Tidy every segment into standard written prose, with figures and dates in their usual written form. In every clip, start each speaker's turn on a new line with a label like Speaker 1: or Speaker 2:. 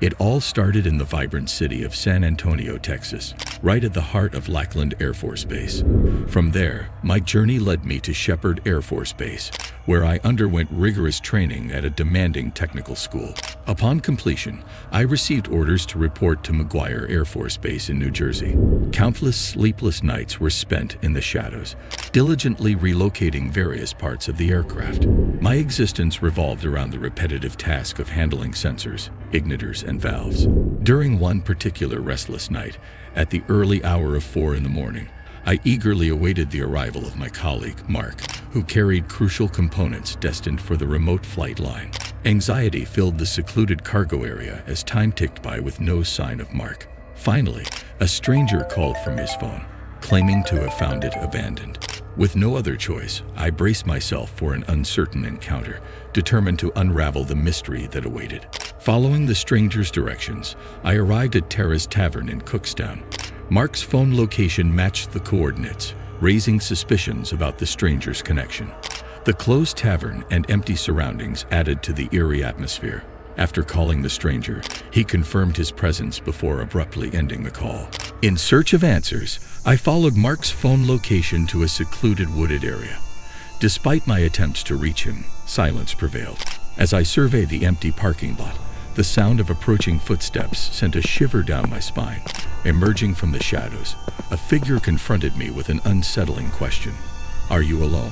Speaker 1: It all started in the vibrant city of San Antonio, Texas, right at the heart of Lackland Air Force Base. From there, my journey led me to Shepherd Air Force Base, where I underwent rigorous training at a demanding technical school. Upon completion, I received orders to report to McGuire Air Force Base in New Jersey. Countless sleepless nights were spent in the shadows, diligently relocating various parts of the aircraft. My existence revolved around the repetitive task of handling sensors, ignitors, and valves. During one particular restless night, at the early hour of 4 in the morning, I eagerly awaited the arrival of my colleague, Mark, who carried crucial components destined for the remote flight line. Anxiety filled the secluded cargo area as time ticked by with no sign of Mark. Finally, a stranger called from his phone, claiming to have found it abandoned. With no other choice, I braced myself for an uncertain encounter, determined to unravel the mystery that awaited. Following the stranger's directions, I arrived at Tara's Tavern in Cookstown. Mark's phone location matched the coordinates, raising suspicions about the stranger's connection. The closed tavern and empty surroundings added to the eerie atmosphere. After calling the stranger, he confirmed his presence before abruptly ending the call. In search of answers, I followed Mark's phone location to a secluded wooded area. Despite my attempts to reach him, silence prevailed. As I surveyed the empty parking lot, the sound of approaching footsteps sent a shiver down my spine. Emerging from the shadows, a figure confronted me with an unsettling question. "Are you alone?"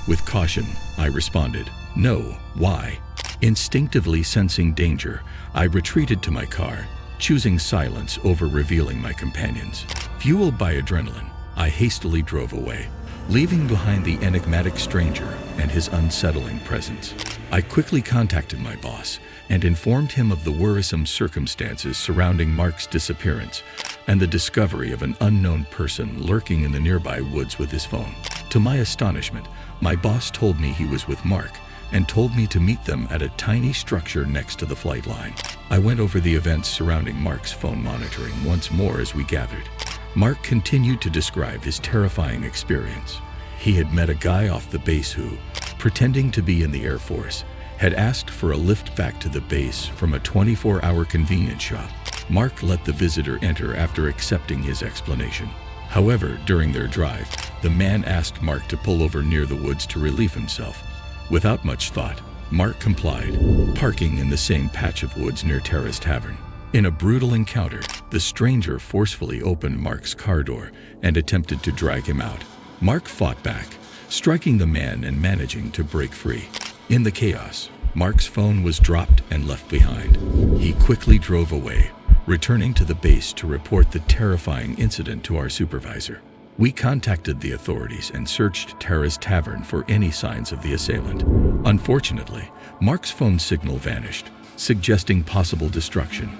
Speaker 1: With caution, I responded, "No, why?" Instinctively sensing danger, I retreated to my car, choosing silence over revealing my companions. Fueled by adrenaline, I hastily drove away, leaving behind the enigmatic stranger and his unsettling presence. I quickly contacted my boss and informed him of the worrisome circumstances surrounding Mark's disappearance and the discovery of an unknown person lurking in the nearby woods with his phone. To my astonishment, my boss told me he was with Mark and told me to meet them at a tiny structure next to the flight line. I went over the events surrounding Mark's phone monitoring once more as we gathered. Mark continued to describe his terrifying experience. He had met a guy off the base who, pretending to be in the Air Force, had asked for a lift back to the base from a 24-hour convenience shop. Mark let the visitor enter after accepting his explanation. However, during their drive, the man asked Mark to pull over near the woods to relieve himself. Without much thought, Mark complied, parking in the same patch of woods near Tara's Tavern. In a brutal encounter, the stranger forcefully opened Mark's car door and attempted to drag him out. Mark fought back, striking the man and managing to break free. In the chaos, Mark's phone was dropped and left behind. He quickly drove away, returning to the base to report the terrifying incident to our supervisor. We contacted the authorities and searched Tara's Tavern for any signs of the assailant. Unfortunately, Mark's phone signal vanished, suggesting possible destruction.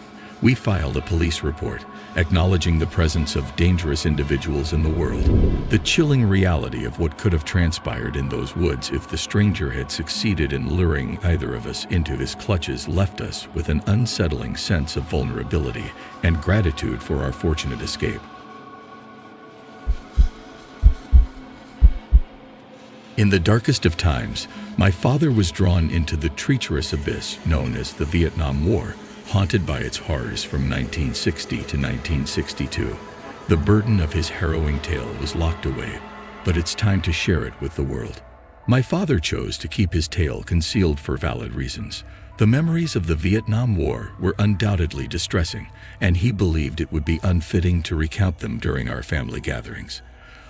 Speaker 1: We filed a police report, acknowledging the presence of dangerous individuals in the world. The chilling reality of what could have transpired in those woods if the stranger had succeeded in luring either of us into his clutches left us with an unsettling sense of vulnerability and gratitude for our fortunate escape. In the darkest of times, my father was drawn into the treacherous abyss known as the Vietnam War, haunted by its horrors from 1960 to 1962. The burden of his harrowing tale was locked away, but it's time to share it with the world. My father chose to keep his tale concealed for valid reasons. The memories of the Vietnam War were undoubtedly distressing, and he believed it would be unfitting to recount them during our family gatherings.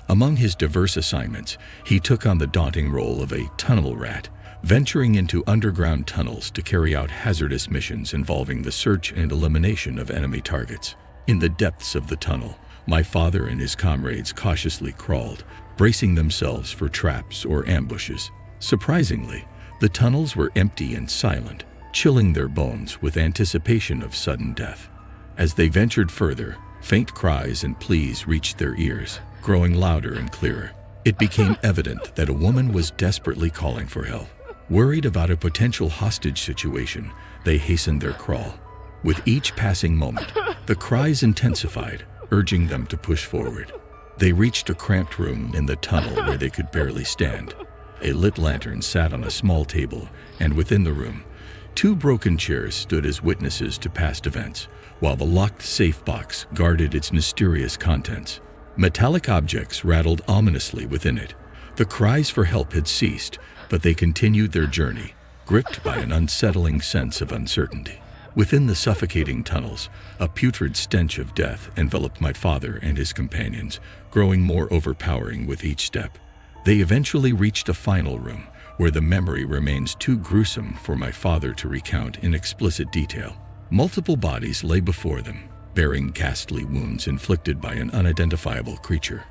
Speaker 1: Among his diverse assignments, he took on the daunting role of a tunnel rat, venturing into underground tunnels to carry out hazardous missions involving the search and elimination of enemy targets. In the depths of the tunnel, my father and his comrades cautiously crawled, bracing themselves for traps or ambushes. Surprisingly, the tunnels were empty and silent, chilling their bones with anticipation of sudden death. As they ventured further, faint cries and pleas reached their ears, growing louder and clearer. It became evident that a woman was desperately calling for help. Worried about a potential hostage situation, they hastened their crawl. With each passing moment, the cries intensified, urging them to push forward. They reached a cramped room in the tunnel where they could barely stand. A lit lantern sat on a small table, and within the room, Two broken chairs stood as witnesses to past events, while the locked safe box guarded its mysterious contents. Metallic objects rattled ominously within it. The cries for help had ceased, but they continued their journey, gripped by an unsettling sense of uncertainty. Within the suffocating tunnels, a putrid stench of death enveloped my father and his companions, growing more overpowering with each step. They eventually reached a final room, where the memory remains too gruesome for my father to recount in explicit detail. Multiple bodies lay before them, bearing ghastly wounds inflicted by an unidentifiable creature.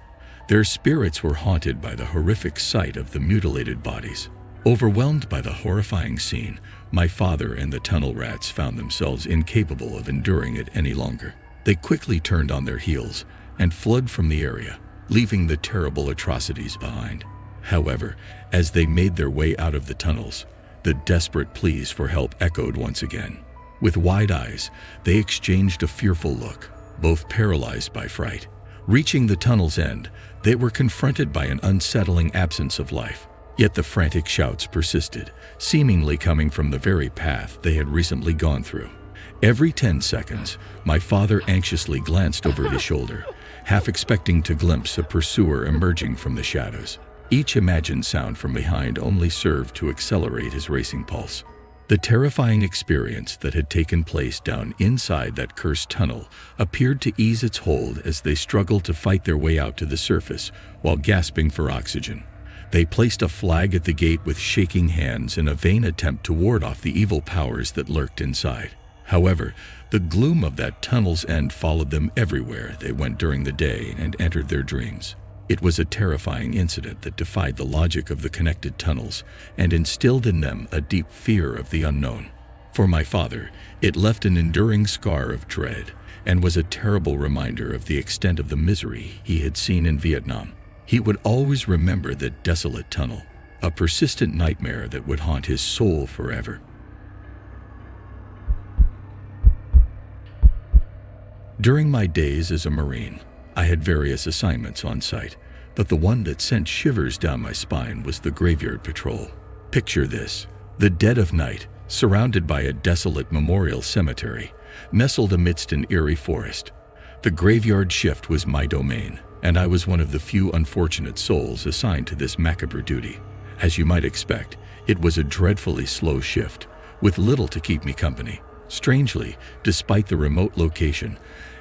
Speaker 1: Their spirits were haunted by the horrific sight of the mutilated bodies. Overwhelmed by the horrifying scene, my father and the tunnel rats found themselves incapable of enduring it any longer. They quickly turned on their heels and fled from the area, leaving the terrible atrocities behind. However, as they made their way out of the tunnels, the desperate pleas for help echoed once again. With wide eyes, they exchanged a fearful look, both paralyzed by fright. Reaching the tunnel's end, they were confronted by an unsettling absence of life. Yet the frantic shouts persisted, seemingly coming from the very path they had recently gone through. Every 10 seconds, my father anxiously glanced over his shoulder, half expecting to glimpse a pursuer emerging from the shadows. Each imagined sound from behind only served to accelerate his racing pulse. The terrifying experience that had taken place down inside that cursed tunnel appeared to ease its hold as they struggled to fight their way out to the surface while gasping for oxygen. They placed a flag at the gate with shaking hands in a vain attempt to ward off the evil powers that lurked inside. However, the gloom of that tunnel's end followed them everywhere they went during the day and entered their dreams. It was a terrifying incident that defied the logic of the connected tunnels and instilled in them a deep fear of the unknown. For my father, it left an enduring scar of dread and was a terrible reminder of the extent of the misery he had seen in Vietnam. He would always remember that desolate tunnel, a persistent nightmare that would haunt his soul forever. During my days as a Marine, I had various assignments on site, but the one that sent shivers down my spine was the graveyard patrol. Picture this: the dead of night, surrounded by a desolate memorial cemetery, nestled amidst an eerie forest. The graveyard shift was my domain, and I was one of the few unfortunate souls assigned to this macabre duty. As you might expect, it was a dreadfully slow shift, with little to keep me company. Strangely, despite the remote location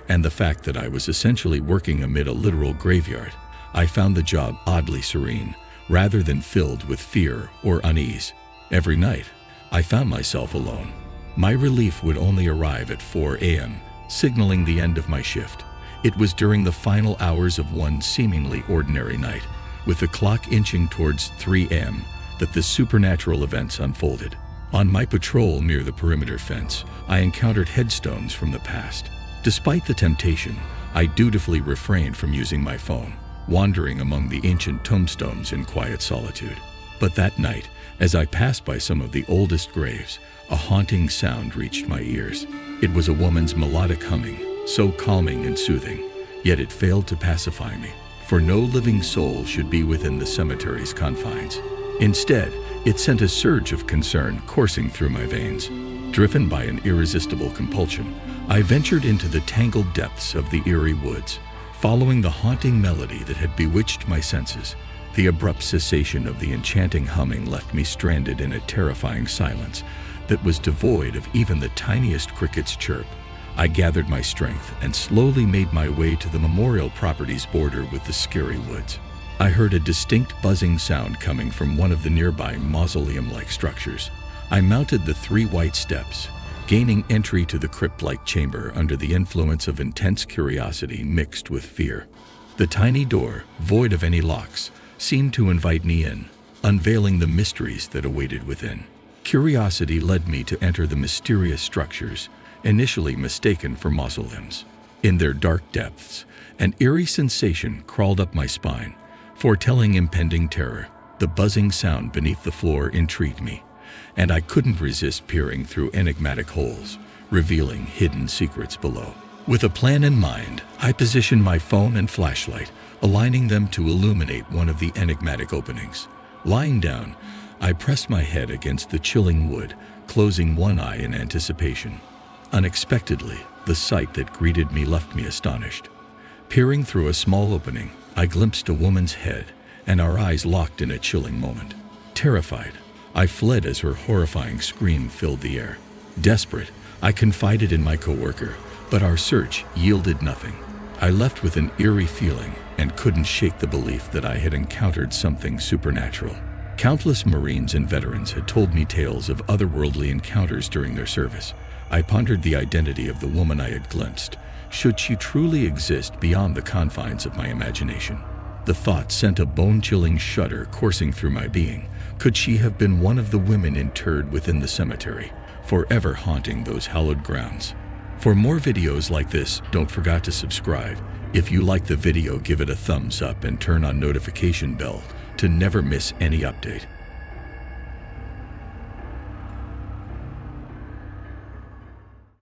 Speaker 1: and the fact that I was essentially working amid a literal graveyard, I found the job oddly serene, rather than filled with fear or unease. Every night, I found myself alone. My relief would only arrive at 4 a.m., signaling the end of my shift. It was during the final hours of one seemingly ordinary night, with the clock inching towards 3 a.m., that the supernatural events unfolded. On my patrol near the perimeter fence, I encountered headstones from the past. Despite the temptation, I dutifully refrained from using my phone, wandering among the ancient tombstones in quiet solitude. But that night, as I passed by some of the oldest graves, a haunting sound reached my ears. It was a woman's melodic humming, so calming and soothing, yet it failed to pacify me, for no living soul should be within the cemetery's confines. Instead, it sent a surge of concern coursing through my veins. Driven by an irresistible compulsion, I ventured into the tangled depths of the eerie woods, following the haunting melody that had bewitched my senses. The abrupt cessation of the enchanting humming left me stranded in a terrifying silence that was devoid of even the tiniest cricket's chirp. I gathered my strength and slowly made my way to the memorial property's border with the scary woods. I heard a distinct buzzing sound coming from one of the nearby mausoleum-like structures. I mounted the 3 white steps, gaining entry to the crypt-like chamber under the influence of intense curiosity mixed with fear. The tiny door, void of any locks, seemed to invite me in, unveiling the mysteries that awaited within. Curiosity led me to enter the mysterious structures, initially mistaken for mausoleums. In their dark depths, an eerie sensation crawled up my spine, foretelling impending terror. The buzzing sound beneath the floor intrigued me, and I couldn't resist peering through enigmatic holes, revealing hidden secrets below. With a plan in mind, I positioned my phone and flashlight, aligning them to illuminate one of the enigmatic openings. Lying down, I pressed my head against the chilling wood, closing one eye in anticipation. Unexpectedly, the sight that greeted me left me astonished. Peering through a small opening, I glimpsed a woman's head, and our eyes locked in a chilling moment. Terrified, I fled as her horrifying scream filled the air. Desperate, I confided in my coworker, but our search yielded nothing. I left with an eerie feeling and couldn't shake the belief that I had encountered something supernatural. Countless Marines and veterans had told me tales of otherworldly encounters during their service. I pondered the identity of the woman I had glimpsed. Should she truly exist beyond the confines of my imagination? The thought sent a bone-chilling shudder coursing through my being. Could she have been one of the women interred within the cemetery, forever haunting those hallowed grounds? For more videos like this, don't forget to subscribe. If you like the video, give it a thumbs up and turn on notification bell to never miss any update.